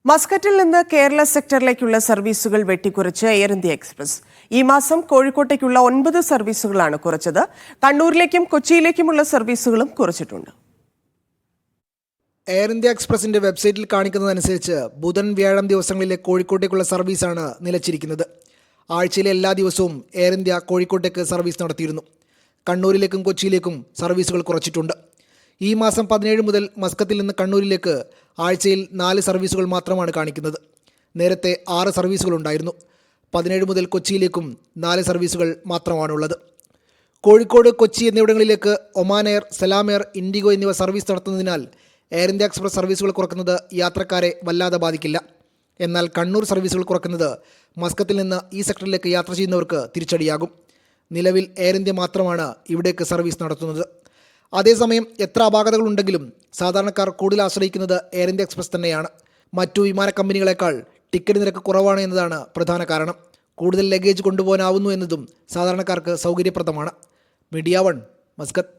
മസ്കറ്റിൽ നിന്ന് കേരള സെക്ടറിലേക്കുള്ള സർവീസുകൾ വെട്ടിക്കുറച്ച് air India express. ഈ മാസം കോഴിക്കോട്ടേക്കുള്ള 9 സർവീസുകളാണ് കുറച്ചത്. കണ്ണൂരിലേക്കും കൊച്ചിയിലേക്കുമുള്ള സർവീസുകളും കുറച്ചിട്ടുണ്ട്. എയർ ഇന്ത്യ എക്സ്പ്രസിന്റെ വെബ്സൈറ്റിൽ കാണിക്കുന്നതനുസരിച്ച് ബുധൻ വ്യാഴം ദിവസങ്ങളിലെ കോഴിക്കോട്ടേക്കുള്ള സർവീസാണ് നിലച്ചിരിക്കുന്നത്. ആഴ്ചയിലെ എല്ലാ ദിവസവും എയർ ഇന്ത്യ കോഴിക്കോട്ടേക്ക് സർവീസ് നടത്തിയിരുന്നു. കണ്ണൂരിലേക്കും കൊച്ചിയിലേക്കും സർവീസുകൾ കുറച്ചിട്ടുണ്ട്. ഈ മാസം 17 മുതൽ മസ്കത്തിൽ നിന്ന് കണ്ണൂരിലേക്ക് ആഴ്ചയിൽ 4 സർവീസുകൾ മാത്രമാണ് കാണിക്കുന്നത്. നേരത്തെ 6 സർവീസുകളുണ്ടായിരുന്നു. 17 മുതൽ കൊച്ചിയിലേക്കും 4 സർവീസുകൾ മാത്രമാണുള്ളത്. കോഴിക്കോട്, കൊച്ചി എന്നിവിടങ്ങളിലേക്ക് ഒമാൻ എയർ, സലാം എയർ, ഇൻഡിഗോ എന്നിവ സർവീസ് നടത്തുന്നതിനാൽ എയർ ഇന്ത്യ എക്സ്പ്രസ് സർവീസുകൾ കുറക്കുന്നത് യാത്രക്കാരെ വല്ലാതെ ബാധിക്കില്ല. എന്നാൽ കണ്ണൂർ സർവീസുകൾ കുറക്കുന്നത് മസ്കത്തിൽ നിന്ന് ഈ സെക്ടറിലേക്ക് യാത്ര ചെയ്യുന്നവർക്ക് തിരിച്ചടിയാകും. നിലവിൽ എയർ ഇന്ത്യ മാത്രമാണ് ഇവിടേക്ക് സർവീസ് നടത്തുന്നത്. അതേസമയം എത്ര അപാകതകളുണ്ടെങ്കിലും സാധാരണക്കാർ കൂടുതൽ ആശ്രയിക്കുന്നത് എയർ ഇന്ത്യ എക്സ്പ്രസ് തന്നെയാണ്. മറ്റു വിമാന കമ്പനികളെക്കാൾ ടിക്കറ്റ് നിരക്ക് കുറവാണ് എന്നതാണ് പ്രധാന കാരണം. കൂടുതൽ ലഗേജ് കൊണ്ടുപോകാനാവുന്നു എന്നതും സാധാരണക്കാർക്ക് സൗകര്യപ്രദമാണ്. Media 1, Muscat.